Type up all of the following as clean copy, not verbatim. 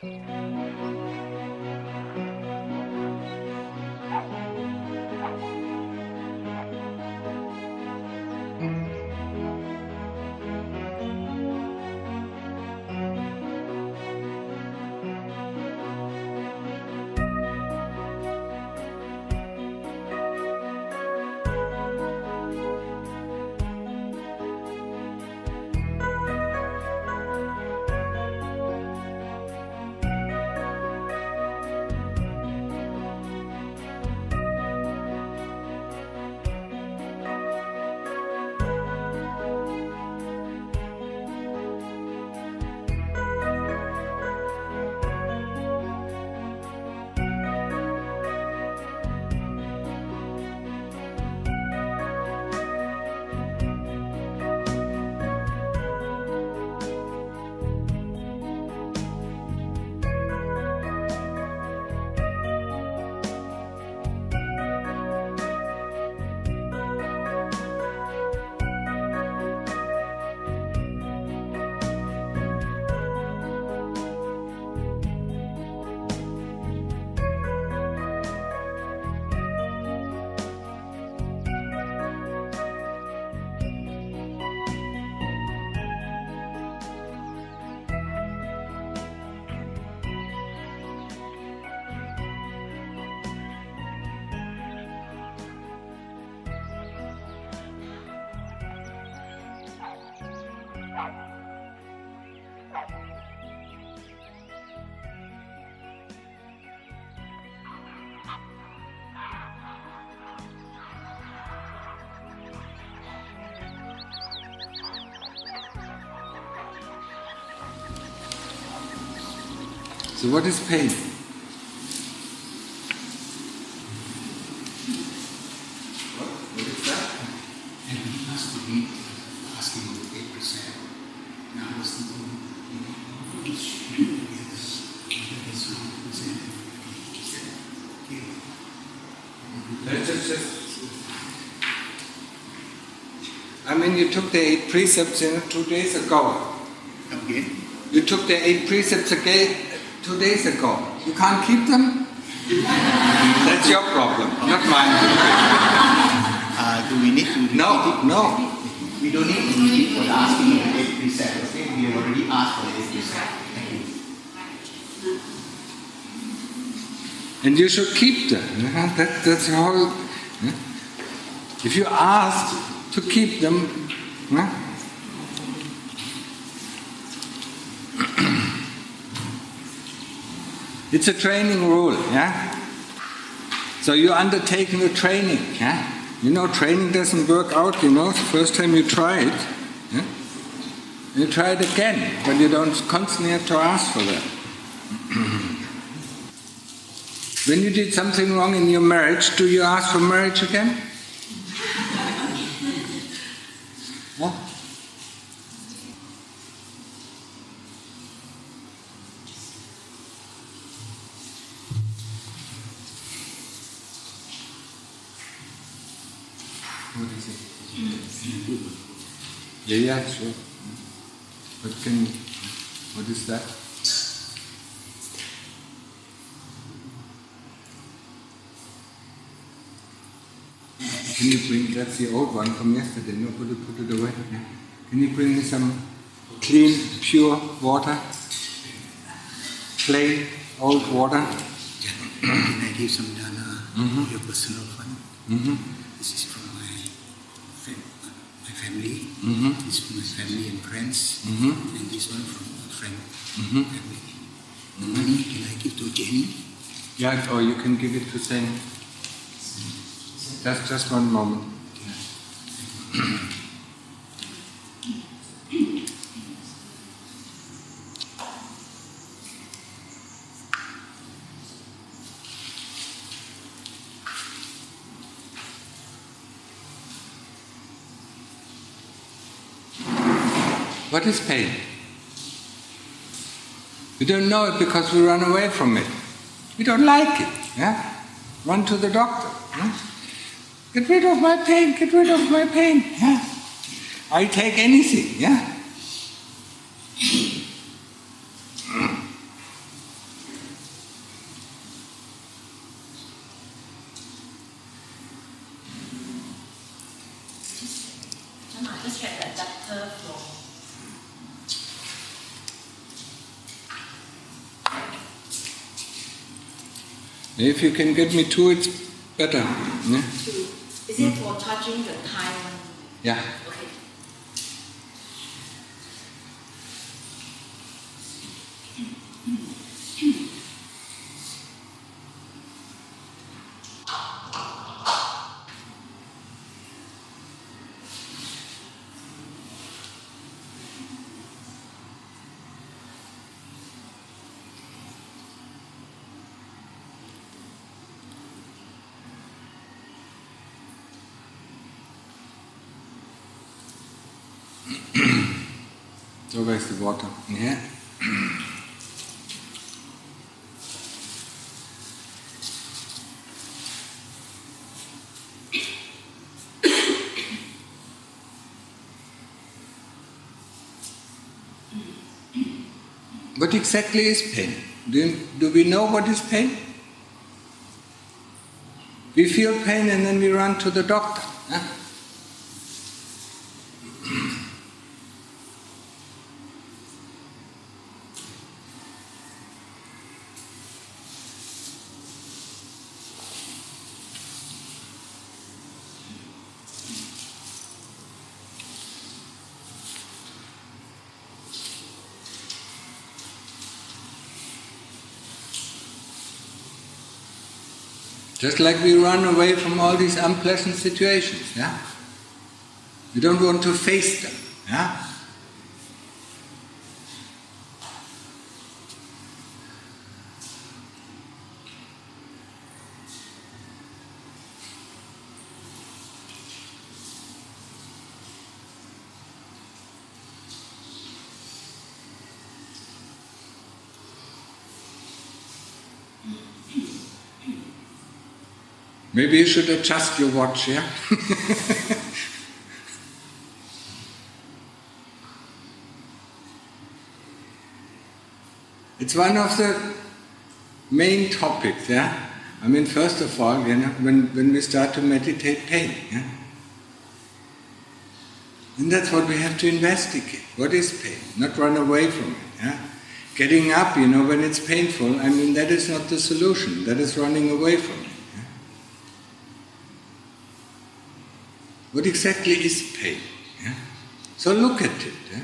So what is pain? What is that? And he must be asking for 8%. Now I was thinking, which is 1%. I mean, you took the 8 precepts 2 days ago. Okay. You took the 8 precepts again 2 days ago. You can't keep them? That's your problem, not mine. Do we need to repeat it? No. We don't need to repeat for asking the 8 precepts. Okay, we have already asked for the 8 precepts. And you should keep them. That's the whole. If you ask to keep them, it's a training rule, yeah? So you're undertaking a training, yeah? You know, training doesn't work out, you know, the first time you try it, yeah? You try it again, but you don't constantly have to ask for that. When you did something wrong in your marriage, do you ask for marriage again? Huh? What is it? Yeah, sure. But what is that? Can you bring, that's the old one from yesterday, no, put it away. Yeah. Can you bring me some clean, pure water? Plain, old water? Can I give some dana, your personal fund? This is from my family, this is from my family and friends, and this one from a friend family. The money, can I give to Jenny? Yeah, or you can give it to Saint. Just one moment. What is pain? We don't know it because we run away from it. We don't like it. Yeah? Run to the doctor. Yeah? Get rid of my pain, get rid of my pain. Yeah? I take anything. Yeah? If you can get me two, it's better. Yeah? Is it for touching the Thai one? Yeah. Okay. So where's the water? Yeah. What exactly is pain? Do we know what is pain? We feel pain and then we run to the doctor. Huh? Just like we run away from all these unpleasant situations, yeah? We don't want to face them, yeah? Maybe you should adjust your watch, yeah? It's one of the main topics, yeah? I mean, first of all, you know, when we start to meditate pain, yeah? And that's what we have to investigate. What is pain? Not run away from it, yeah? Getting up, you know, when it's painful, I mean, that is not the solution. That is running away from it. What exactly is pain? Yeah? So look at it. Yeah?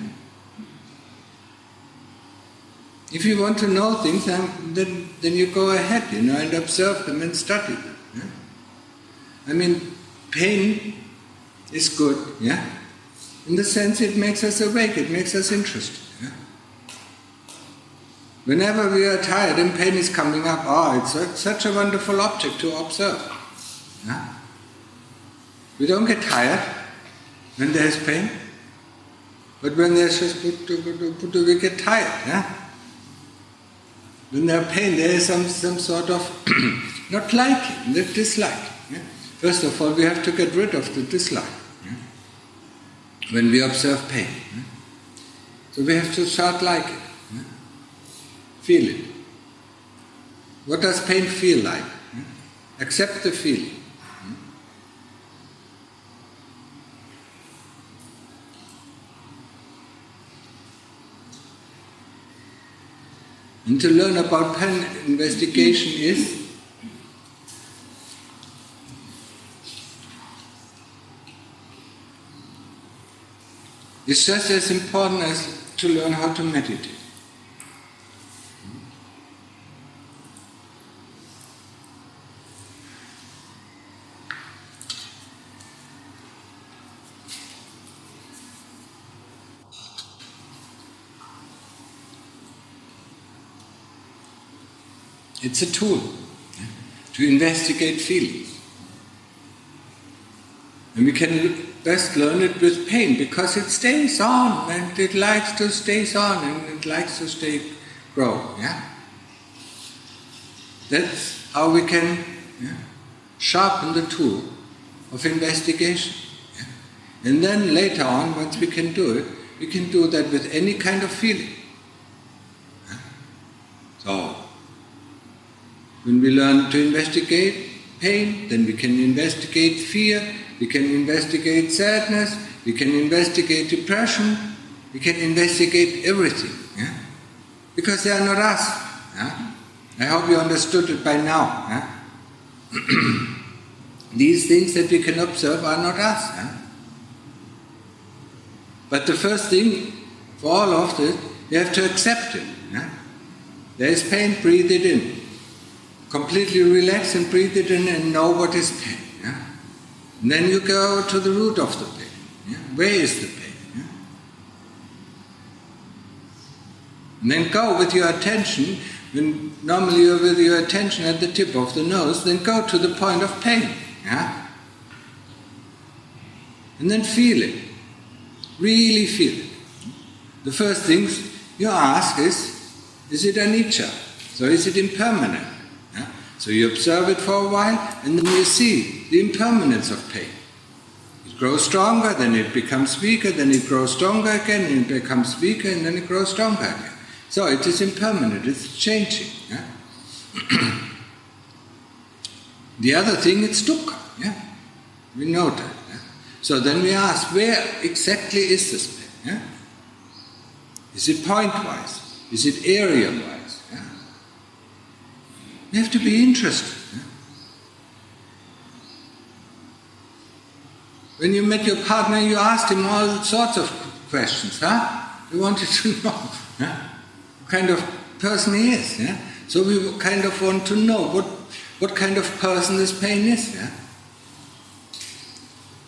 If you want to know things, then you go ahead, you know, and observe them and study them. Yeah? I mean, pain is good, yeah? In the sense it makes us awake, it makes us interested. Yeah? Whenever we are tired and pain is coming up, it's such a wonderful object to observe. Yeah? We don't get tired when there's pain, but when there's just we get tired. Yeah? When there's pain, there is some sort of not liking, dislike. Yeah? First of all, we have to get rid of the dislike. Yeah? When we observe pain, yeah? So we have to start liking, yeah? Feel it. What does pain feel like? Yeah? Accept the feeling. And to learn about pain investigation is just as important as to learn how to meditate. It's a tool to investigate feelings. And we can best learn it with pain because it stays on and it likes to stay on and it likes to grow. Yeah? That's how we can sharpen the tool of investigation. Yeah? And then later on, once we can do it, we can do that with any kind of feeling. Yeah? So, when we learn to investigate pain, then we can investigate fear, we can investigate sadness, we can investigate depression, we can investigate everything. Yeah? Because they are not us. Yeah? I hope you understood it by now. Yeah? These things that we can observe are not us. Yeah? But the first thing for all of this, you have to accept it. Yeah? There is pain, breathe it in. Completely relax and breathe it in and know what is pain. Yeah? And then you go to the root of the pain. Yeah? Where is the pain? Yeah? And then go with your attention, when normally you're with your attention at the tip of the nose, then go to the point of pain. Yeah? And then feel it. Really feel it. The first things you ask is it anicca? So is it impermanent? Yeah? So you observe it for a while and then you see the impermanence of pain. It grows stronger, then it becomes weaker, then it grows stronger again, and it becomes weaker, and then it grows stronger again. So it is impermanent, it's changing. Yeah? The other thing, it's dukkha. Yeah? We know that. Yeah? So then we ask, where exactly is this pain? Yeah? Is it point-wise? Is it area-wise? Yeah? You have to be interested. Yeah? When you met your partner, you asked him all sorts of questions. Huh? You wanted to know what kind of person he is. Yeah? So we kind of want to know what kind of person this pain is. Yeah?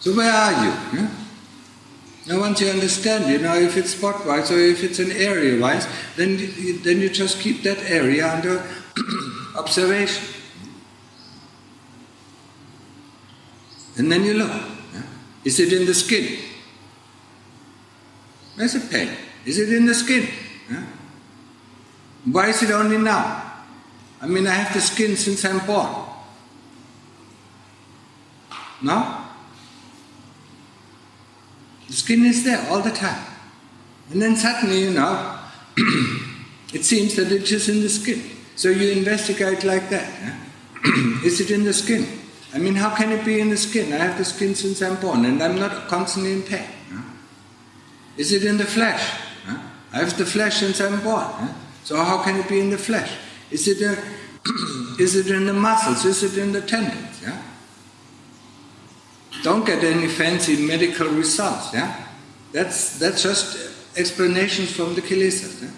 So where are you? Yeah? Now once you understand, if it's spot-wise or if it's an area-wise, then you just keep that area under observation. And then you look. Yeah? Is it in the skin? Where's the pain? Is it in the skin? Yeah? Why is it only now? I have the skin since I'm born. No? The skin is there all the time. And then suddenly, it seems that it is in the skin. So you investigate like that. Yeah? Is it in the skin? How can it be in the skin? I have the skin since I'm born and I'm not constantly in pain. Yeah? Is it in the flesh? Yeah? I have the flesh since I'm born. Yeah? So how can it be in the flesh? Is it in the muscles? Is it in the tendons? Yeah? Don't get any fancy medical results. Yeah? That's just explanations from the kilesas. Yeah?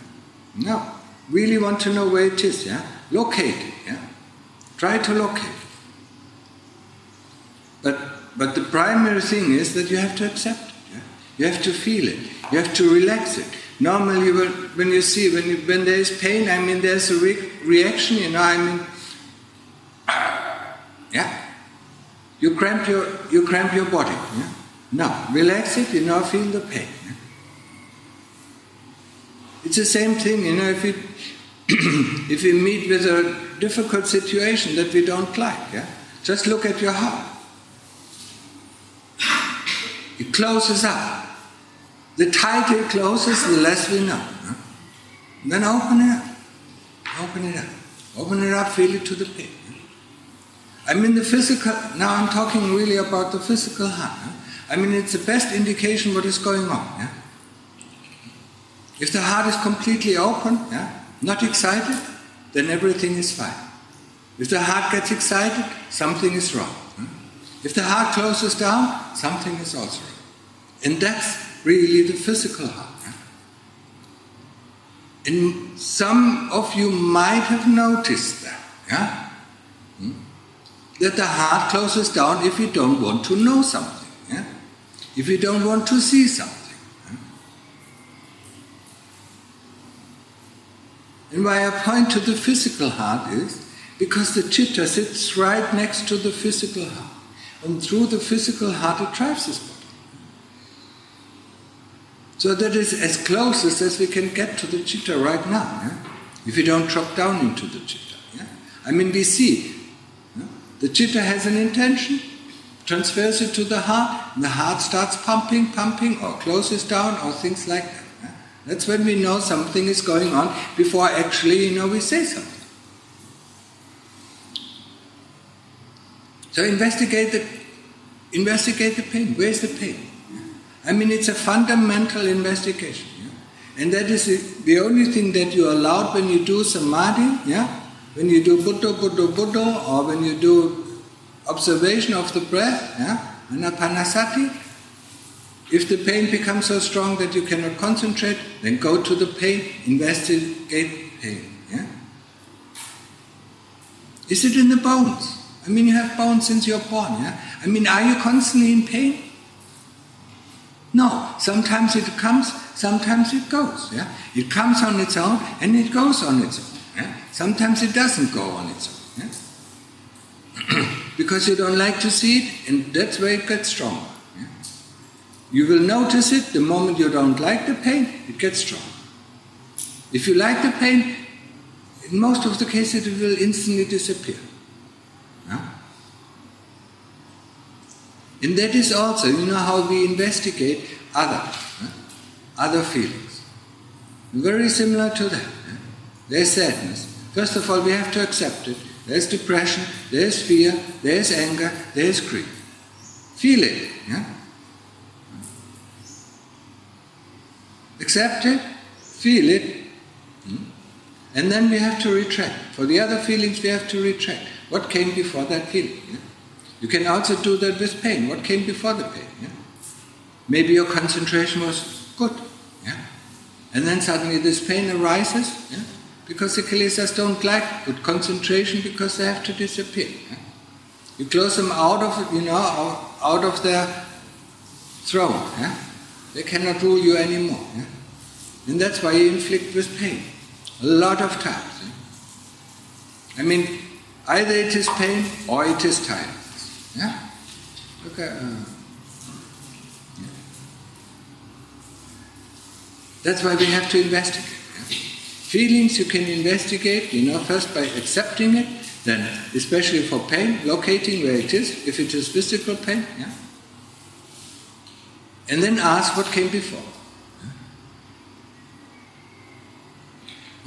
No. Really want to know where it is. Yeah? Locate it. Yeah? Try to locate it. But the primary thing is that you have to accept it. Yeah? You have to feel it. You have to relax it. Normally, when there is pain, there's a reaction. Yeah. You cramp your body. Yeah? No, relax it. Feel the pain. Yeah? It's the same thing. If we meet with a difficult situation that we don't like, yeah, just look at your heart. It closes up. The tighter it closes, the less we know. Huh? Then open it up. Open it up. Open it up, feel it to the pain. The physical, now I'm talking really about the physical heart. Huh? It's the best indication what is going on. Yeah? If the heart is completely open, yeah, not excited, then everything is fine. If the heart gets excited, something is wrong. Huh? If the heart closes down, something is also wrong. And that's really the physical heart. And some of you might have noticed that. Yeah? That the heart closes down if you don't want to know something. Yeah? If you don't want to see something. Yeah? And why I point to the physical heart is because the chitta sits right next to the physical heart. And through the physical heart it drives this body. So that is as close as we can get to the chitta right now. Yeah? If we don't drop down into the chitta. Yeah? We see the chitta has an intention, transfers it to the heart, and the heart starts pumping, or closes down, or things like that. Yeah? That's when we know something is going on before actually, we say something. So investigate the pain. Where's the pain? It's a fundamental investigation. Yeah? And that is the only thing that you allowed when you do samadhi. Yeah? when you do Buddha, Buddha, Buddha, or when you do observation of the breath, anapanasati, if the pain becomes so strong that you cannot concentrate, then go to the pain, investigate pain. Yeah? Is it in the bones? I mean, you have bones since you're born. Yeah? I mean, are you constantly in pain? No. Sometimes it comes, sometimes it goes. Yeah? It comes on its own and it goes on its own. Yeah? Sometimes it doesn't go on its own. Yeah? Because you don't like to see it, and that's where it gets stronger. Yeah? You will notice it the moment you don't like the pain, it gets stronger. If you like the pain, in most of the cases it will instantly disappear. Yeah? And that is also, how we investigate other feelings. Very similar to that. Yeah? There's sadness. First of all, we have to accept it. There's depression, there's fear, there's anger, there's grief. Feel it. Yeah? Accept it, feel it, and then we have to retract. For the other feelings, we have to retract. What came before that feeling? Yeah? You can also do that with pain. What came before the pain? Yeah? Maybe your concentration was good. Yeah? And then suddenly this pain arises. Yeah? Because the kilesas don't like good concentration because they have to disappear. Yeah? You close them out of their throne. Yeah? They cannot rule you anymore. Yeah? And that's why you inflict with pain. A lot of times. Yeah? I mean, either it is pain or it is tiredness. Yeah? Okay. Yeah. That's why we have to investigate. Yeah? Feelings you can investigate, first by accepting it, then especially for pain, locating where it is, if it is physical pain, yeah? And then ask what came before. Yeah?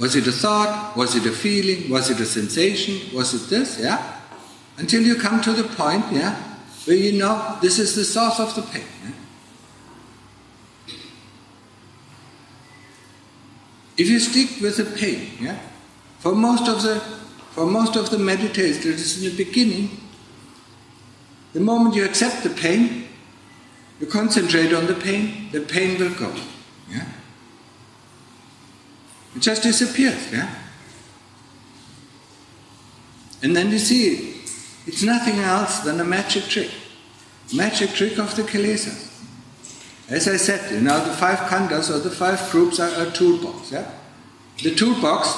Was it a thought? Was it a feeling? Was it a sensation? Was it this? Yeah? Until you come to the point, yeah, where you know this is the source of the pain. Yeah? If you stick with the pain, yeah, for most of the meditators, that is in the beginning, the moment you accept the pain, you concentrate on the pain will go. Yeah? It just disappears. Yeah? And then you see, it's nothing else than a magic trick. Magic trick of the kilesas. As I said, the 5 khandhas or the 5 groups are a toolbox. Yeah? The toolbox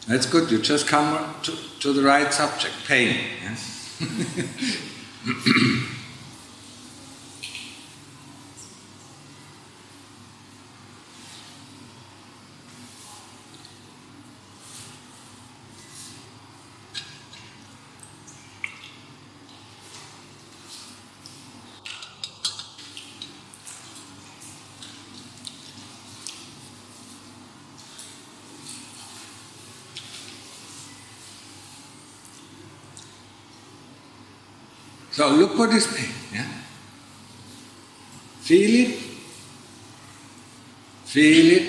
that's good, you just come to the right subject, pain. Yeah? So look what is pain. Yeah? Feel it,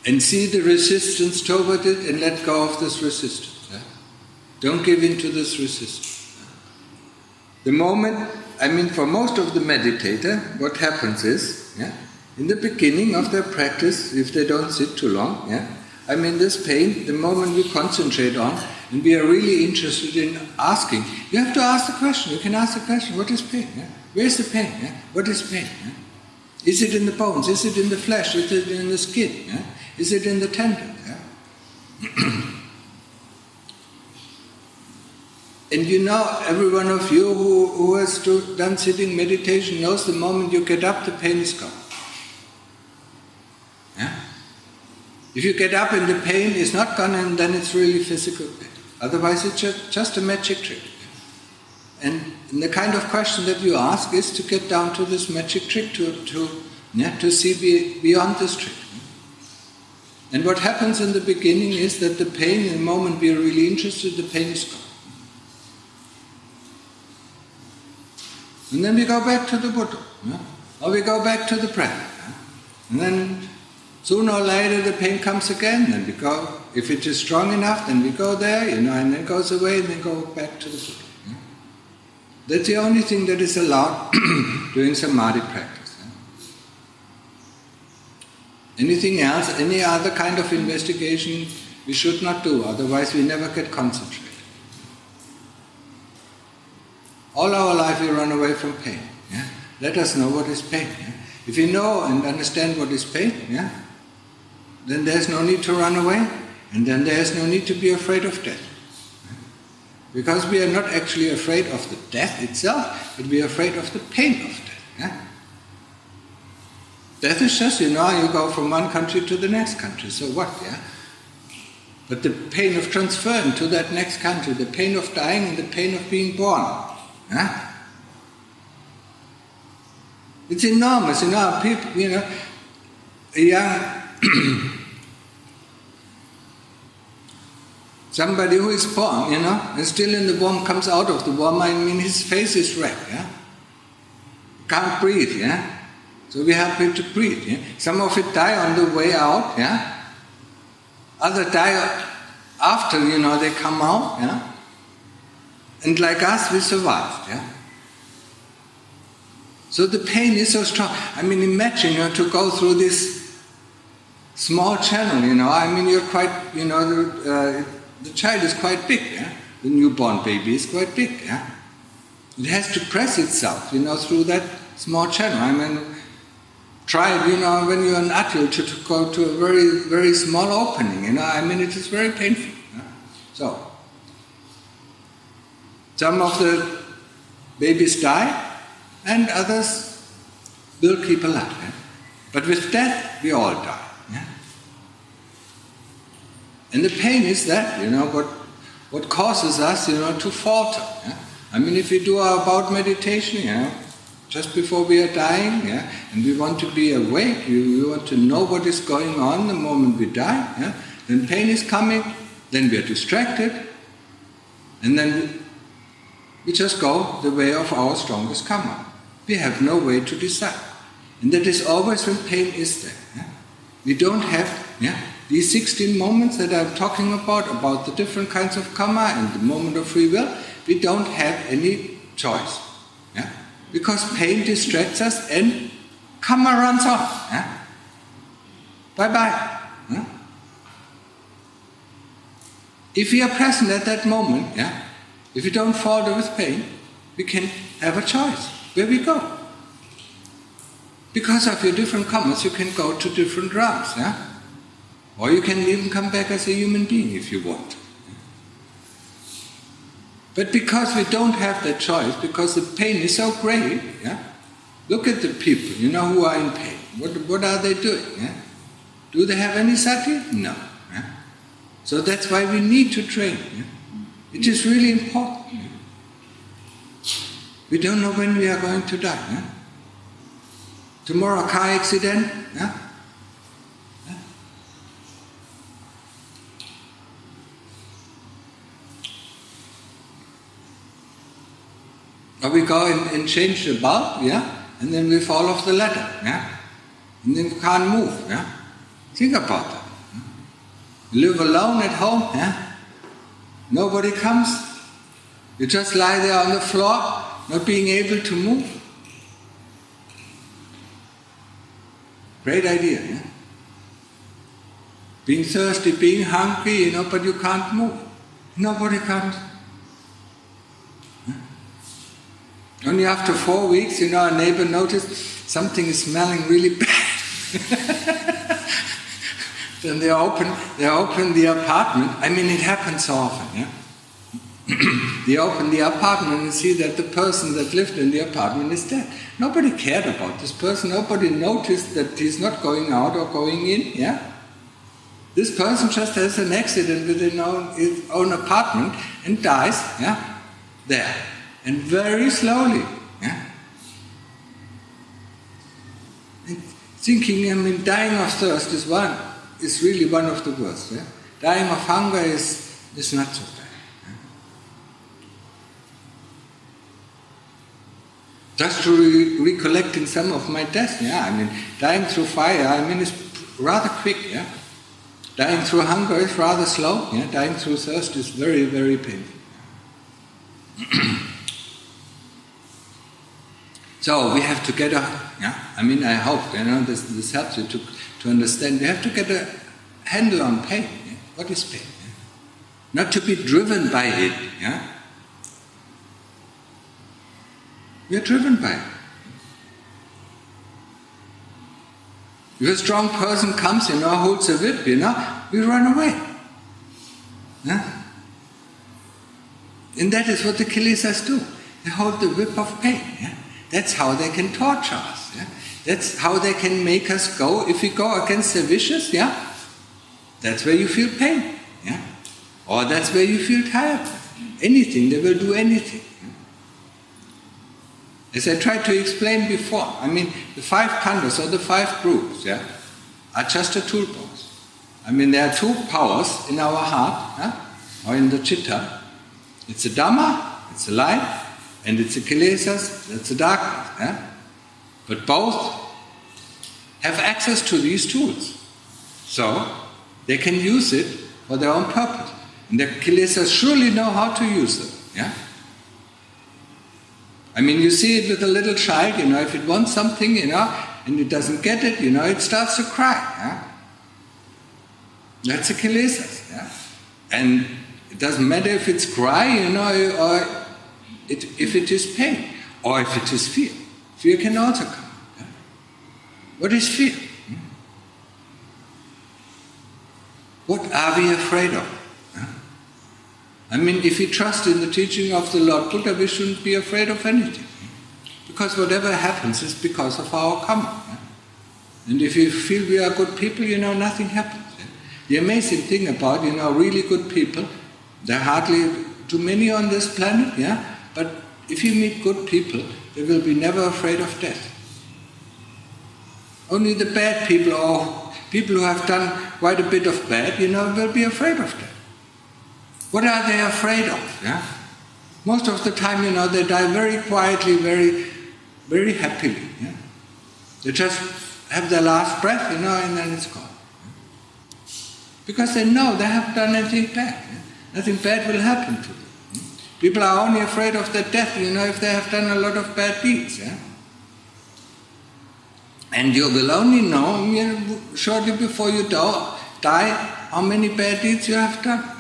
and see the resistance toward it and let go of this resistance. Yeah? Don't give in to this resistance. The moment, for most of the meditator, what happens is, yeah, in the beginning of their practice, if they don't sit too long, yeah, this pain, the moment we concentrate on, and we are really interested in asking, you have to ask the question. You can ask the question, what is pain? Yeah? Where is the pain? Yeah? What is pain? Yeah? Is it in the bones? Is it in the flesh? Is it in the skin? Yeah? Is it in the tendon? Yeah? And every one of you who has done sitting meditation knows the moment you get up, the pain is gone. Yeah? If you get up and the pain is not gone, and then it's really physical pain. Otherwise it's just a magic trick. And the kind of question that you ask is to get down to this magic trick, to see beyond this trick. And what happens in the beginning is that the pain, in the moment we are really interested, the pain is gone. And then we go back to the Buddha, or we go back to the breath. And then sooner or later the pain comes again, then we go, if it is strong enough, then we go there, and then it goes away, and then go back to the Buddha. That's the only thing that is allowed during samadhi practice. Anything else, any other kind of investigation, we should not do, otherwise we never get concentrated. All our life we run away from pain. Let us know what is pain. If you know and understand what is pain, then there's no need to run away, and then there's no need to be afraid of death. Because we are not actually afraid of the death itself, but we are afraid of the pain of death. Death is just, you go from one country to the next country, so what, But the pain of transferring to that next country, the pain of dying and the pain of being born, it's enormous, people, a young, somebody who is born, and still in the womb, comes out of the womb, his face is red, Can't breathe, So we help him to breathe, Some of it die on the way out, Others die after, they come out, And like us, we survived, So the pain is so strong. Imagine, to go through this small channel, you're quite, the child is quite big, The newborn baby is quite big, It has to press itself, through that small channel. Try, when you're an adult to go to a very, very small opening, it is very painful. So, some of the babies die, and others will keep alive. But with death, we all die. And the pain is that, what causes us, to falter. If we do our about meditation, just before we are dying, and we want to be awake, we want to know what is going on the moment we die, then pain is coming, then we are distracted, and then we just go the way of our strongest karma. We have no way to decide. And that is always when pain is there. We don't have these 16 moments that I'm talking about the different kinds of karma and the moment of free will. We don't have any choice. Because pain distracts us and karma runs on. Bye-bye. If we are present at that moment, if we don't falter with pain, we can have a choice where we go. Because of your different karmas, you can go to different realms. Or you can even come back as a human being if you want. But because we don't have that choice, because the pain is so great, look at the people, who are in pain. What are they doing? Do they have any sati? No. So that's why we need to train. It is really important. We don't know when we are going to die. Tomorrow, a car accident. Or we go and change the bulb, and then we fall off the ladder, and then we can't move, Think about that. You live alone at home, Nobody comes. You just lie there on the floor, not being able to move. Great idea, Being thirsty, being hungry, but you can't move. Nobody comes. Only after 4 weeks, a neighbor noticed something is smelling really bad. Then they open the apartment. It happens so often, They open the apartment and see that the person that lived in the apartment is dead. Nobody cared about this person. Nobody noticed that he's not going out or going in, This person just has an accident within his own apartment and dies, there. And very slowly, And thinking, dying of thirst is one is really one of the worst. Yeah? Dying of hunger is not so bad. Yeah? Just to recollecting some of my deaths, dying through fire, is rather quick. Yeah? Dying through hunger is rather slow. Yeah? Dying through thirst is very, very painful. So we have to get I hope this helps you to understand. We have to get a handle on pain. Yeah? What is pain? Yeah? Not to be driven by it. Yeah? We are driven by it. If a strong person comes, holds a whip, we run away. Yeah? And that is what the kilesas do. They hold the whip of pain. Yeah? That's how they can torture us. Yeah? That's how they can make us go. If we go against the wishes, that's where you feel pain. Yeah? Or that's where you feel tired. Anything, they will do anything. As I tried to explain before, the 5 khandhas or the 5 groups, are just a toolbox. There are 2 powers in our heart, or in the chitta. It's the Dhamma, it's the light, and it's the kilesas, that's the darkness. But both have access to these tools. So they can use it for their own purpose. And the kilesas surely know how to use them. You see it with a little child, if it wants something, and it doesn't get it, it starts to cry. That's the kilesas. And it doesn't matter if it's cry, or if it is pain, or if it is fear. Fear can also come. What is fear? What are we afraid of? If we trust in the teaching of the Lord Buddha, we shouldn't be afraid of anything. Because whatever happens is because of our karma. And if you feel we are good people, nothing happens. The amazing thing about, really good people, there are hardly too many on this planet, but if you meet good people, they will be never afraid of death. Only the bad people, or people who have done quite a bit of bad, will be afraid of death. What are they afraid of? Most of the time, they die very quietly, very, very happily. They just have their last breath, and then it's gone. Because they know they haven't done anything bad. Nothing bad will happen to them. People are only afraid of their death, if they have done a lot of bad deeds. And you will only know, shortly before you die, how many bad deeds you have done.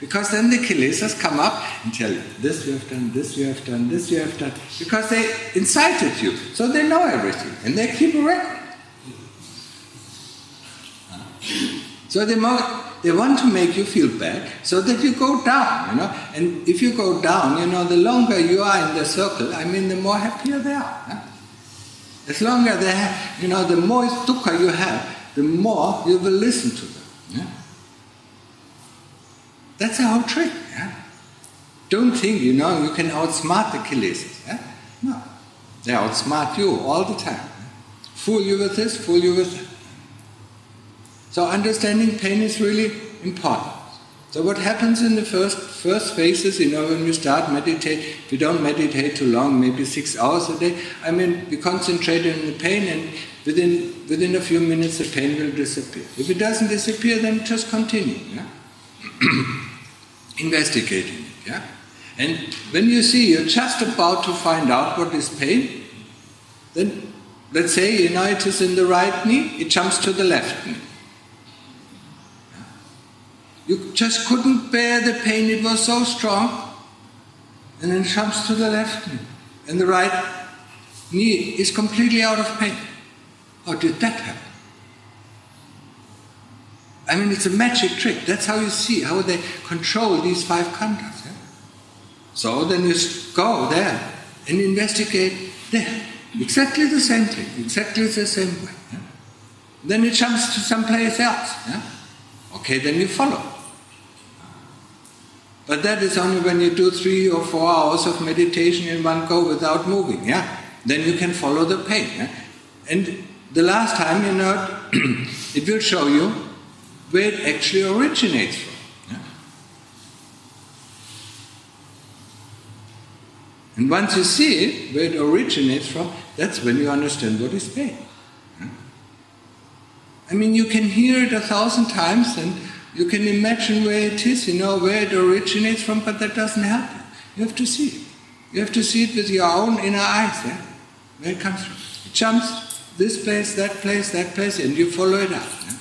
Because then the kilesas come up and tell you, this you have done, this you have done, this you have done. Because they incited you, so they know everything, and they keep a record. So they want to make you feel bad, so that you go down, And if you go down, the longer you are in the circle, the more happier they are. As longer they have, the more dukkha you have, the more you will listen to them. That's the whole trick. Don't think, you can outsmart the kilesas. No. They outsmart you all the time. Fool you with this, fool you with that. So understanding pain is really important. So what happens in the first phases, when you start meditate, we don't meditate too long, maybe 6 hours a day. We concentrate on the pain, and within a few minutes the pain will disappear. If it doesn't disappear, then just continue. Investigating it. And when you see you're just about to find out what is pain, then let's say, it is in the right knee, it jumps to the left knee. You just couldn't bear the pain, it was so strong, and then jumps to the left knee. And the right knee is completely out of pain. How did that happen? It's a magic trick. That's how you see how they control these 5 khandhas. So then you go there and investigate there. Exactly the same thing, exactly the same way. Then it jumps to someplace else. Okay, then you follow. But that is only when you do 3 or 4 hours of meditation in one go without moving. Then you can follow the pain. And the last time, it will show you where it actually originates from. Yeah? And once you see it, where it originates from, that's when you understand what is pain. Yeah? I mean, you can hear it 1,000 times and you can imagine where it is, where it originates from, but that doesn't help you. You have to see it. You have to see it with your own inner eyes, yeah? Where it comes from. It jumps this place, that place, and you follow it up. Yeah?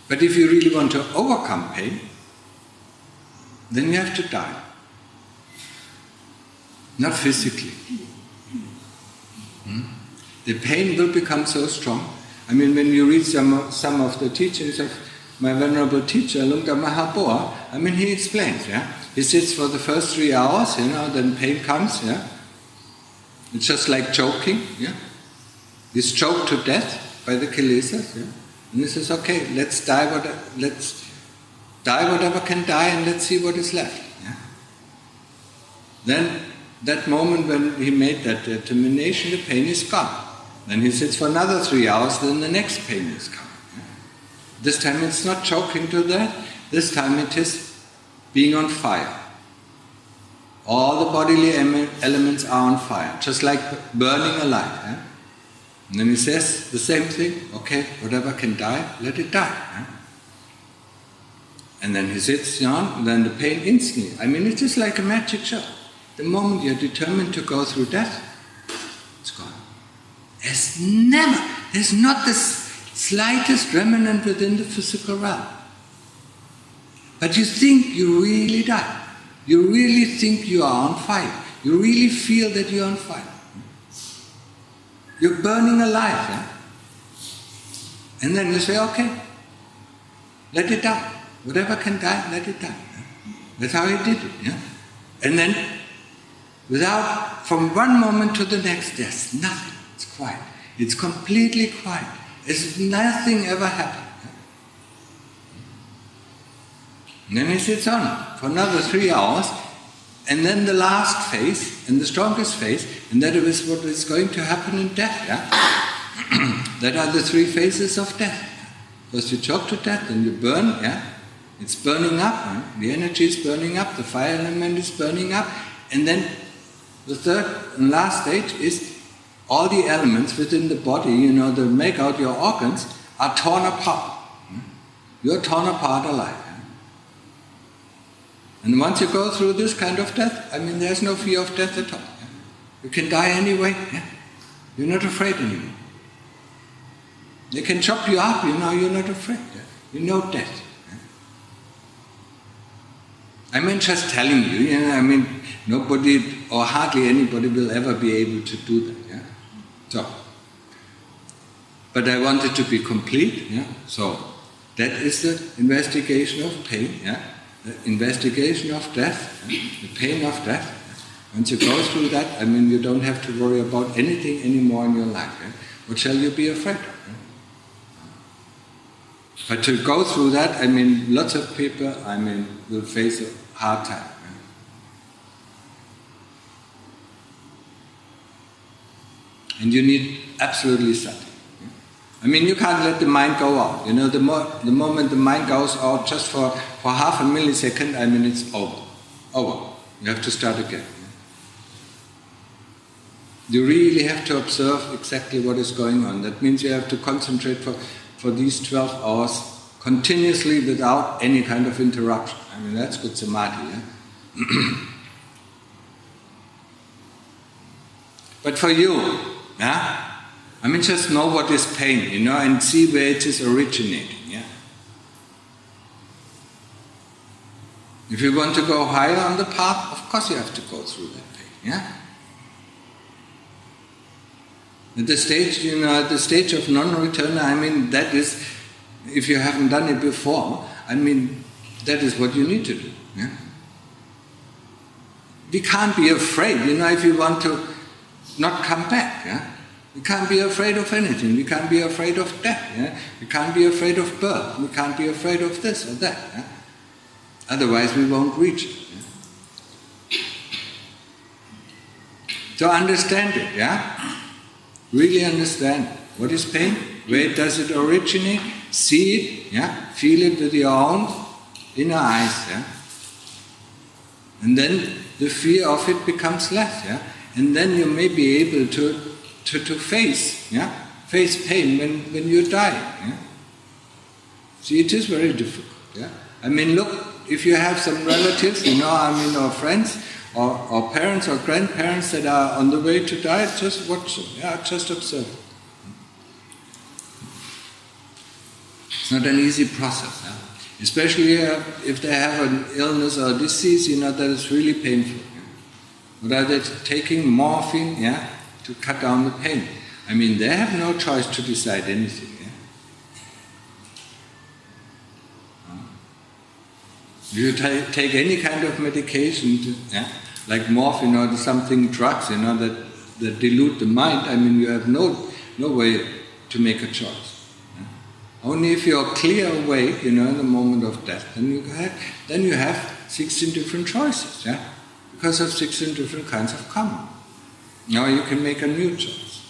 But if you really want to overcome pain, then you have to die. Not physically. The pain will become so strong. I mean, when you read some of the teachings of my venerable teacher, Lungta Mahaboa, I mean, he explains, yeah? He sits for the first 3 hours, then pain comes, yeah? It's just like choking, yeah? He's choked to death by the kilesas, yeah? And he says, okay, let's die whatever can die and let's see what is left, yeah? Then, that moment when he made that determination, the pain is gone. Then he sits for another 3 hours, then the next pain is coming. Yeah? This time it's not choking to death, this time it is being on fire. All the bodily elements are on fire, just like burning alive. Yeah? And then he says the same thing, okay, whatever can die, let it die. Yeah? And then he sits down, then the pain instantly. I mean, it is like a magic show. The moment you're determined to go through death, it's gone. There's not the slightest remnant within the physical realm. But you think you really die. You really think you are on fire. You really feel that you're on fire. You're burning alive. Yeah? And then you say, okay, let it die. Whatever can die, let it die. Yeah? That's how he did it. Yeah? And then, from one moment to the next, there's nothing. It's quiet. It's completely quiet. As if nothing ever happened. And then he sits on for another 3 hours, and then the last phase, and the strongest phase, and that is what is going to happen in death. Yeah? That are the 3 phases of death. First you choke to death, then you burn. Yeah? It's burning up. Yeah? The energy is burning up. The fire element is burning up. And then the third and last stage is all the elements within the body, that make out your organs, are torn apart. You're torn apart alive. And once you go through this kind of death, I mean, there's no fear of death at all. You can die anyway. You're not afraid anymore. They can chop you up, you're not afraid. You know death. I mean, just telling you, I mean, nobody or hardly anybody will ever be able to do that. Yeah? So, but I want it to be complete. Yeah? So, that is the investigation of pain. Yeah? The investigation of death, the pain of death. Once you go through that, I mean, you don't have to worry about anything anymore in your life. Yeah? What shall you be afraid of? Yeah? But to go through that, I mean, lots of people, I mean, will face a hard time. Yeah? And you need absolutely something. I mean, you can't let the mind go out. The moment the mind goes out just for half a millisecond, I mean, it's over. You have to start again. You really have to observe exactly what is going on. That means you have to concentrate for these 12 hours continuously without any kind of interruption. I mean, that's good samadhi. Yeah? But for you, yeah? I mean, just know what is pain, and see where it is originating, yeah? If you want to go higher on the path, of course you have to go through that pain, yeah? At the stage of non-return, I mean, that is, if you haven't done it before, I mean, that is what you need to do, yeah? We can't be afraid, if you want to not come back, yeah? We can't be afraid of anything. We can't be afraid of death. Yeah? We can't be afraid of birth. We can't be afraid of this or that. Yeah? Otherwise we won't reach it. Yeah? So understand it, yeah? Really understand. What is pain? Where does it originate? See it, yeah? Feel it with your own inner eyes, yeah? And then the fear of it becomes less, yeah? And then you may be able to face, yeah? Face pain when you die, yeah? See, it is very difficult, yeah? I mean, look, if you have some relatives, or friends, or parents or grandparents that are on the way to die, just watch them, yeah? Just observe. It's not an easy process, yeah? Especially if they have an illness or a disease, that is really painful. Yeah? Or are they taking morphine, yeah, to cut down the pain? I mean, they have no choice to decide anything. Yeah? You take any kind of medication, yeah, like morphine or something, drugs, that dilute the mind. I mean, you have no way to make a choice. Only if you are clear awake, in the moment of death, then you have 16 different choices, yeah? Because of 16 different kinds of karma. Now you can make a new choice.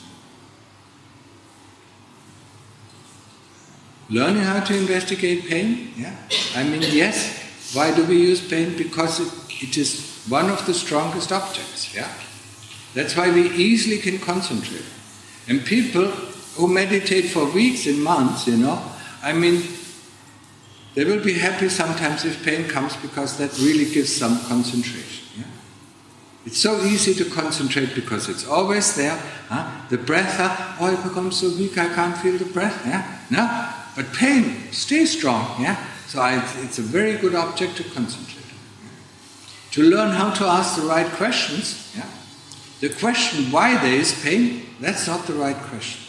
Learning how to investigate pain, yeah? I mean, yes, why do we use pain? Because it is one of the strongest objects, yeah? That's why we easily can concentrate. And people who meditate for weeks and months, I mean, they will be happy sometimes if pain comes, because that really gives some concentration. Yeah? It's so easy to concentrate because it's always there. Huh? The breath, I become so weak I can't feel the breath. Yeah? No, but pain stays strong. Yeah? So it's a very good object to concentrate on. Yeah? To learn how to ask the right questions. Yeah? The question why there is pain, that's not the right question.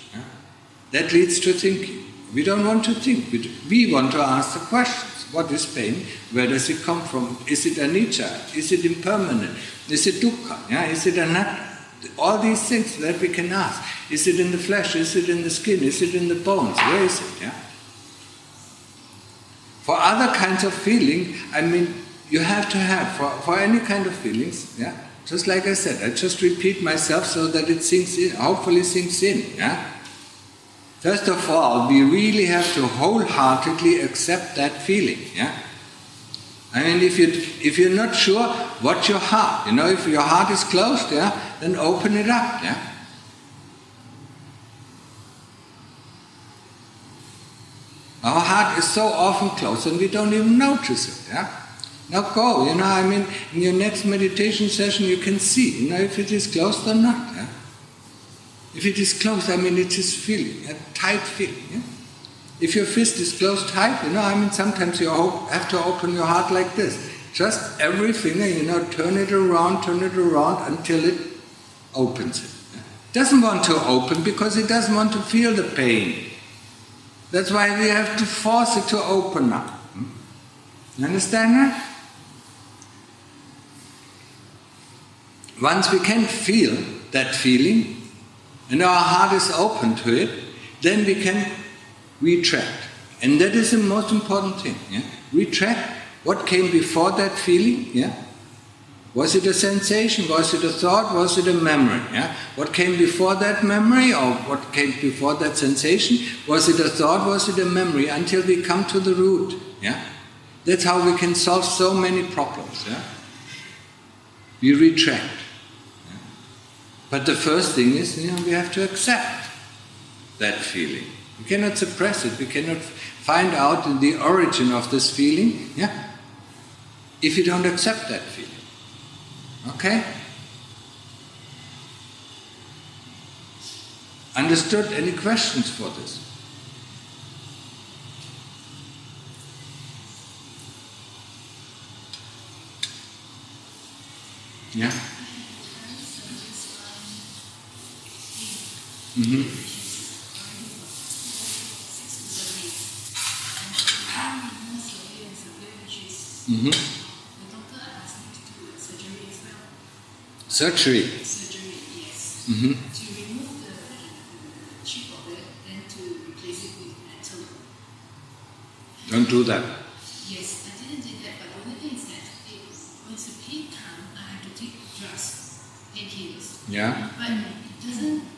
That leads to thinking. We don't want to think. We want to ask the questions. What is pain? Where does it come from? Is it anicca? Is it impermanent? Is it dukkha? Yeah? Is it anatta? All these things that we can ask. Is it in the flesh? Is it in the skin? Is it in the bones? Where is it? Yeah? For other kinds of feeling, I mean, you have to have, for any kind of feelings, yeah? Just like I said, I just repeat myself so that it sinks in, hopefully sinks in, yeah? First of all, we really have to wholeheartedly accept that feeling. Yeah? I mean, if you're not sure, watch your heart. If your heart is closed, yeah, then open it up. Yeah? Our heart is so often closed and we don't even notice it. Yeah? Now go. I mean, in your next meditation session, you can see. If it is closed or not. Yeah? If it is closed, I mean, it is feeling, a tight feeling. Yeah? If your fist is closed tight, I mean, sometimes you have to open your heart like this. Just every finger, turn it around until it opens it. Yeah? It doesn't want to open because it doesn't want to feel the pain. That's why we have to force it to open up. You understand that? Once we can feel that feeling, and our heart is open to it, then we can retract. And that is the most important thing. Yeah? Retract what came before that feeling. Yeah? Was it a sensation? Was it a thought? Was it a memory? Yeah? What came before that memory, or what came before that sensation? Was it a thought? Was it a memory? Until we come to the root. Yeah? That's how we can solve so many problems. Yeah? We retract. But the first thing is, we have to accept that feeling. We cannot suppress it. We cannot find out the origin of this feeling, yeah, if you don't accept that feeling. Okay? Understood? Any questions for this? Yeah? Mm-hmm. Mm-hmm. The doctor asked me to do surgery as well. Surgery? Surgery, yes. Mm-hmm. To remove the chip of it and to replace it with metal. Don't do that. Yes, I didn't do that, but the only thing is that once the pain comes, I have to take drugs, painkillers. Yeah? But it doesn't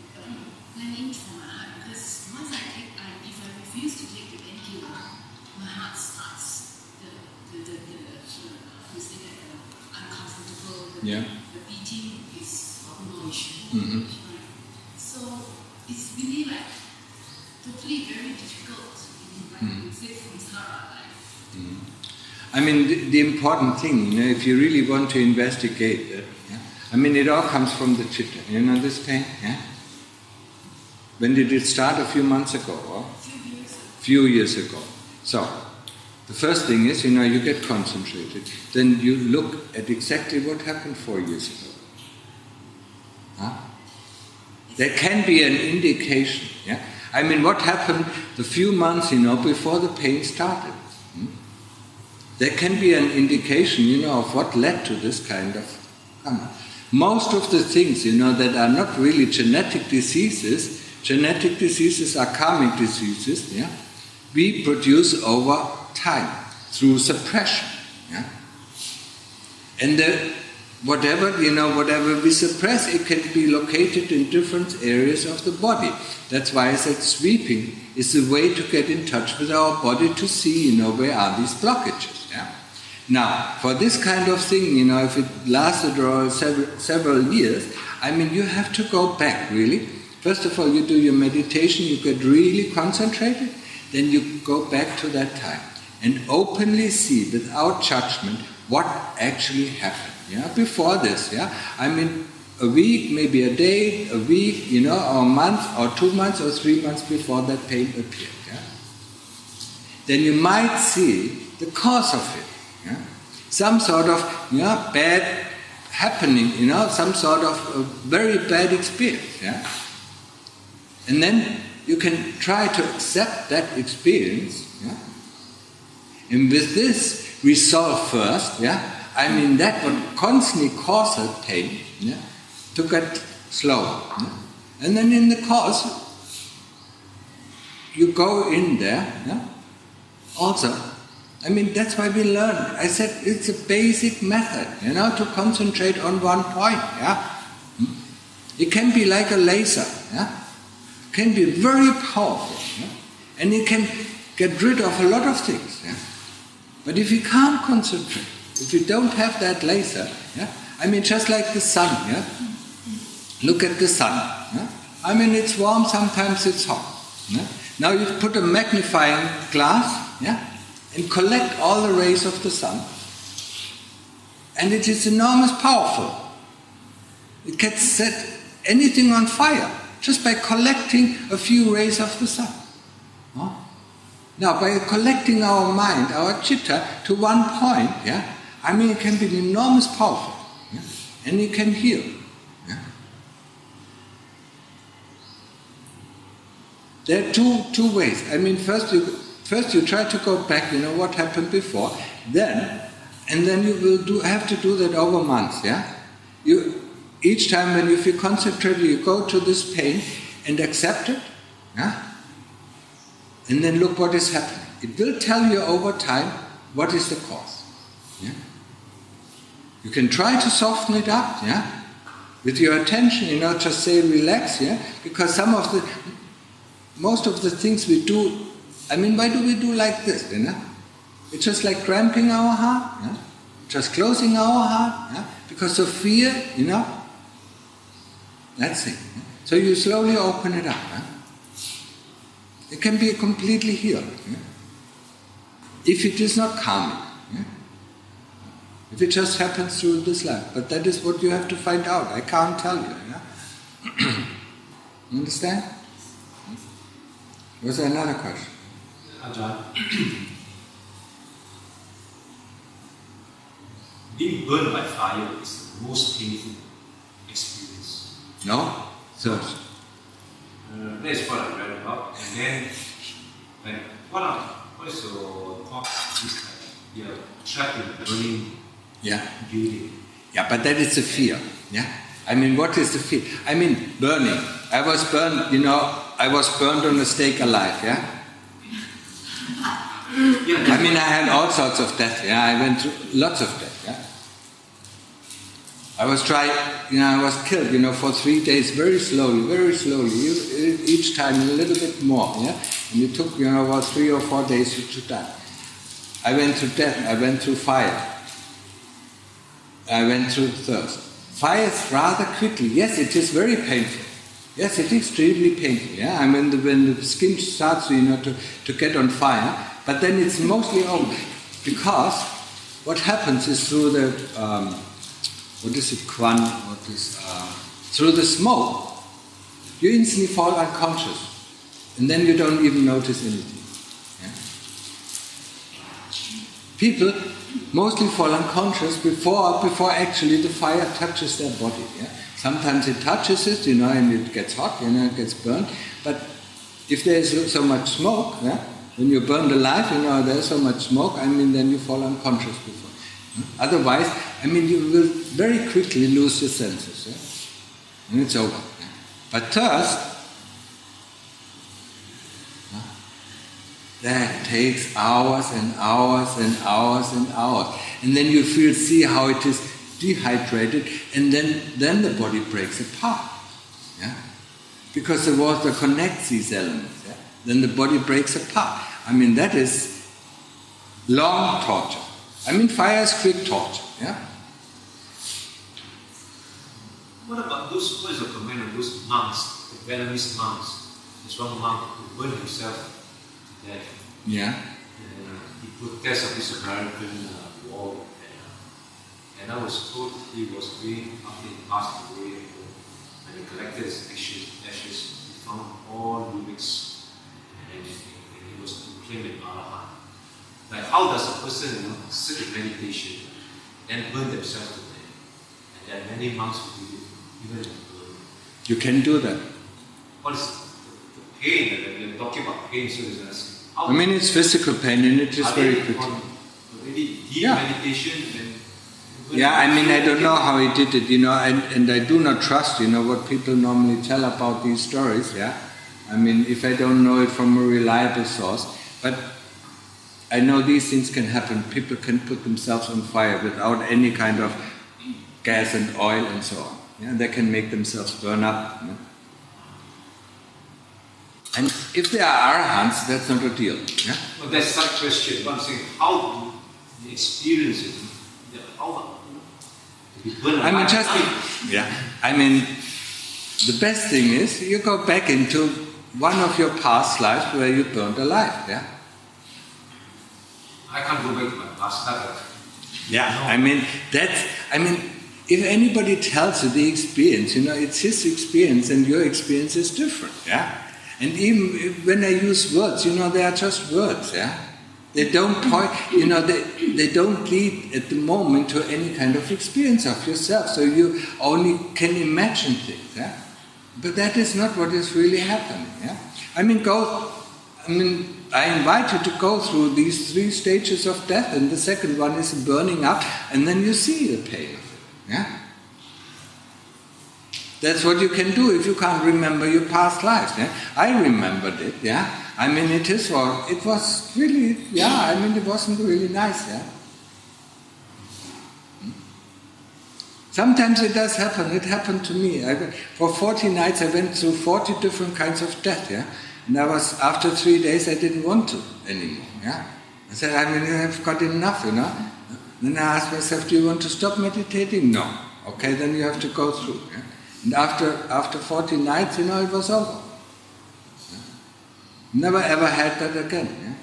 went into my heart because once I refuse to take the painkiller, my heart starts uncomfortable, the beating is noise. Mm-hmm. Right? So it's really like totally very difficult to exit from Sahara life. I mean, the important thing, if you really want to investigate it, I mean, it all comes from the chitta. You know this pain? Yeah? When did it start? A few months ago? Or? Few years ago. So, the first thing is, you get concentrated. Then you look at exactly what happened 4 years ago. Huh? There can be an indication. Yeah? I mean, what happened the few months, before the pain started? There can be an indication, of what led to this kind of karma. Most of the things, that are not really genetic diseases are karmic diseases, yeah? We produce over time through suppression. Yeah? And whatever we suppress, it can be located in different areas of the body. That's why I said sweeping is a way to get in touch with our body to see, where are these blockages. Yeah? Now, for this kind of thing, if it lasted several years, I mean, you have to go back, really. First of all, you do your meditation, you get really concentrated, then you go back to that time and openly see, without judgment, what actually happened. Yeah? Before this, I mean, a week, maybe a day, a week, or a month, or 2 months, or 3 months before that pain appeared. Yeah? Then you might see the cause of it. Yeah? Some sort of bad happening, some sort of very bad experience. Yeah? And then you can try to accept that experience. Yeah? And with this resolve first, I mean that what constantly causes pain, to get slower. Yeah? And then in the course, you go in there, also. I mean, that's why we learn. I said it's a basic method, to concentrate on one point. Yeah? It can be like a laser. Yeah? It can be very powerful. Yeah? And it can get rid of a lot of things. Yeah? But if you can't concentrate, if you don't have that laser, I mean, just like the sun. Yeah? Look at the sun. Yeah? I mean, it's warm, sometimes it's hot. Yeah? Now you put a magnifying glass, and collect all the rays of the sun. And it is enormous powerful. It can set anything on fire just by collecting a few rays of the sun. Huh? Now, by collecting our mind, our chitta, to one point, I mean, it can be enormous powerful. And it can heal. There are two ways. I mean, first you try to go back, what happened before, and then you will have to do that over months, Each time when you feel concentrated, you go to this pain and accept it, and then look what is happening. It will tell you over time what is the cause. You can try to soften it up, with your attention, just say relax, because most of the things we do, I mean, why do we do like this, It's just like cramping our heart, just closing our heart, because of fear, That's it. So you slowly open it up. It can be completely healed. If it is not calming. If it just happens through this life. But that is what you have to find out. I can't tell you. Understand? Was there another question? Ajahn, being burned by fire is the most painful experience. No? Thirst. That is what I read about. And then, what is your thought on this? You're trapped in a burning building. Yeah, but that is a fear. I mean, what is the fear? I mean, burning. I was burned, I was burned on a stake alive, I mean, I had all sorts of death, I went through lots of death, I was I was killed, for 3 days, very slowly, each time a little bit more, And it took, about 3 or 4 days to die. I went through death, I went through fire. I went through thirst. Fire is rather quickly. Yes, it is very painful. Yes, it is extremely painful. Yeah, I mean, when the skin starts, to get on fire, but then it's mostly over. Because what happens is through the, through the smoke, you instantly fall unconscious. And then you don't even notice anything. Yeah? People mostly fall unconscious before actually the fire touches their body. Yeah? Sometimes it touches it, and it gets hot, it gets burned. But if there is so much smoke, when you're burned alive, there's so much smoke, then you fall unconscious before. Otherwise, you will very quickly lose your senses. Yeah? And it's over. Yeah? But thirst, that takes hours and hours and hours and hours. And then you see how it is dehydrated, and then the body breaks apart. Yeah? Because the water connects these elements. Yeah? Then the body breaks apart. That is long torture. Fire is quick torture. Yeah? What about those, what is the comment of those monks, the Vietnamese monks? There's one monk who burned himself to death. Yeah. He protested of this American war. And I was told he was doing after he passed away, when he collected his ashes, he found all lyrics, and he was proclaiming Arahant. Like, how does a person sit in meditation and burn themselves to death? And there are many monks who do it, even in the burn. You can do that. What is the pain? We're talking about pain, so it's asking. It's physical pain, and it is very quick. Already deep meditation and I don't know how he did it, and I do not trust, what people normally tell about these stories, yeah. If I don't know it from a reliable source, but I know these things can happen. People can put themselves on fire without any kind of gas and oil and so on. Yeah, they can make themselves burn up. Yeah? And if they are arahants, that's not a deal. Yeah? Well, that's such a question. But I'm saying, how do you experience it? The best thing is you go back into one of your past lives where you burned alive. Yeah. I can't go back to my past life. Yeah. If anybody tells you the experience, it's his experience, and your experience is different. Yeah. And even when I use words, they are just words. Yeah. They don't point, they don't lead at the moment to any kind of experience of yourself. So you only can imagine things, yeah? But that is not what is really happening, yeah? I invite you to go through these 3 stages of death, and the second one is burning up, and then you see the pain of it, yeah? That's what you can do if you can't remember your past lives, yeah? I remembered it, yeah? It was really, it wasn't really nice, yeah? Sometimes it does happen. It happened to me. For 40 nights I went through 40 different kinds of death, yeah? And after 3 days I didn't want to anymore, yeah? I said, I've got enough, Then I asked myself, do you want to stop meditating? No. Okay, then you have to go through, yeah? And after 40 nights, it was over. Never ever had that again. Yeah?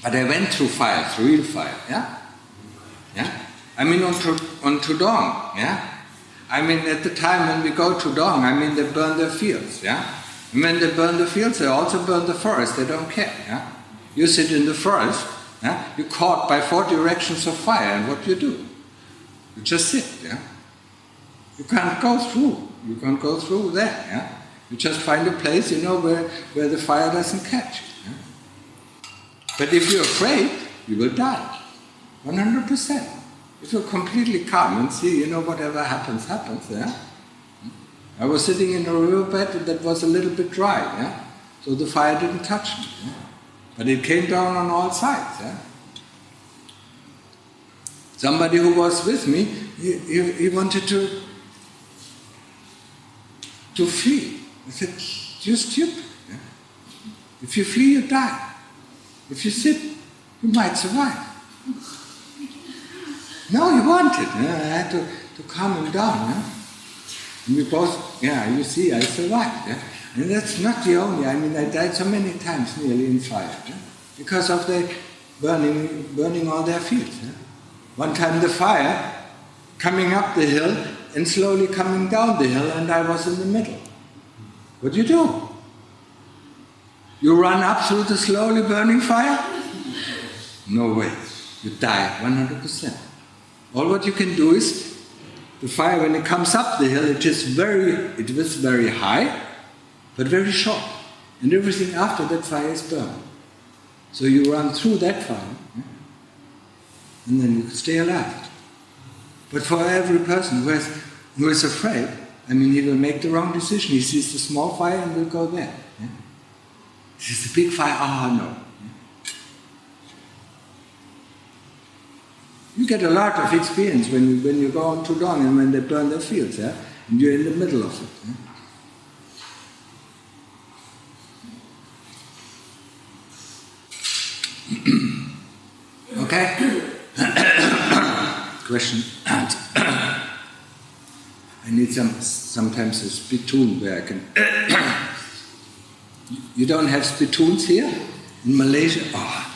But I went through fire, through real fire. Yeah, yeah. On Tudong. Yeah. At the time when we go to Tudong, they burn their fields. Yeah. And when they burn the fields, they also burn the forest. They don't care. Yeah. You sit in the forest. Yeah. You're caught by 4 directions of fire, and what do? You just sit. Yeah. You can't go through. You can't go through there, yeah? You just find a place, where the fire doesn't catch. Yeah? But if you're afraid, you will die. 100%. If you're completely calm and see, whatever happens, yeah? I was sitting in a riverbed that was a little bit dry, yeah? So the fire didn't touch me, yeah? But it came down on all sides, yeah? Somebody who was with me, he wanted to flee. I said, you're stupid. Yeah? If you flee, you die. If you sit, you might survive. No, he wanted. Yeah? I had to calm him down. Yeah? And we both, you see, I survived. Yeah? And that's not the only, I died so many times nearly in fire. Yeah? Because of the burning all their fields. Yeah? One time the fire coming up the hill and slowly coming down the hill, and I was in the middle. What do? You run up through the slowly burning fire? No way. You die 100%. All what you can do is, the fire when it comes up the hill, it was very high, but very short. And everything after that fire is burned. So you run through that fire, and then you stay alive. But for every person who is afraid, he will make the wrong decision. He sees the small fire and will go there. Yeah? This is the big fire, no. Yeah? You get a lot of experience when you go on too long and when they burn their fields, and you're in the middle of it. Yeah? Okay? Question. I need sometimes a spittoon where I can... You don't have spittoons here? In Malaysia? Oh.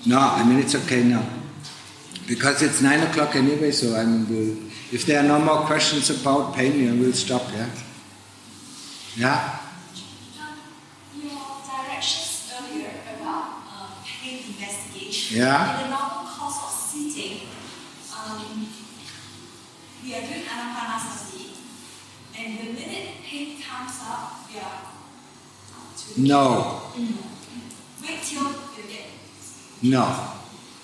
No, it's okay now. Because it's 9 o'clock anyway, so if there are no more questions about pain, we'll stop, yeah? Yeah? Your directions earlier about pain investigation. Yeah? In the normal course of sitting, we are doing anapanasati, and the minute pain comes up, we are No. Wait till you get. No.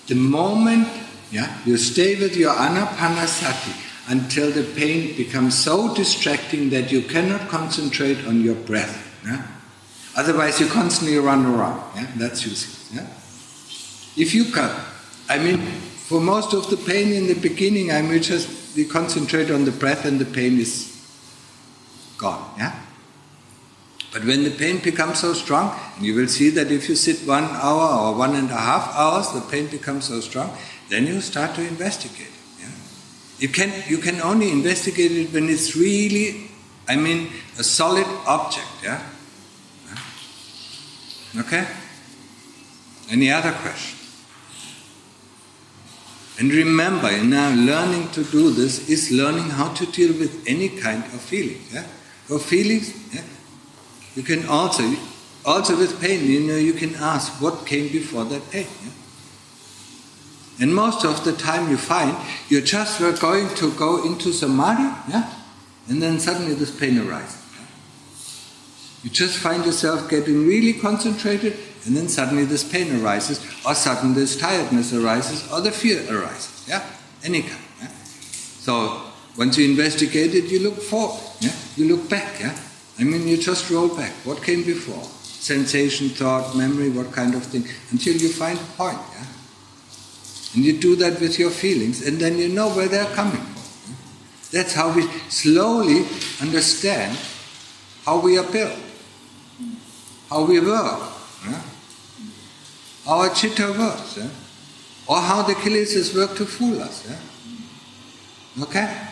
The moment you stay with your anapanasati until the pain becomes so distracting that you cannot concentrate on your breath. Yeah? Otherwise you constantly run around. Yeah? That's useless. Yeah? If you can, for most of the pain in the beginning, we concentrate on the breath and the pain is gone. Yeah? But when the pain becomes so strong, and you will see that if you sit 1 hour or 1.5 hours, the pain becomes so strong, then you start to investigate it. Yeah? You can only investigate it when it's really, a solid object. Yeah? Okay? Any other question? And remember, learning to do this is learning how to deal with any kind of feeling. Yeah? For feelings, you can also with pain, you can ask what came before that pain. Yeah? And most of the time you find you're just going to go into samadhi, and then suddenly this pain arises. Yeah? You just find yourself getting really concentrated, and then suddenly this pain arises, or suddenly this tiredness arises, or the fear arises. Yeah? Any kind. Yeah? So once you investigate it, you look forward. Yeah? You look back. Yeah? You just roll back. What came before? Sensation, thought, memory, what kind of thing, until you find a point. Yeah? And you do that with your feelings, and then you know where they're coming from. Yeah? That's how we slowly understand how we are built, how we work, yeah? How our chitta works, yeah? Or how the kilesas work to fool us. Yeah? Okay?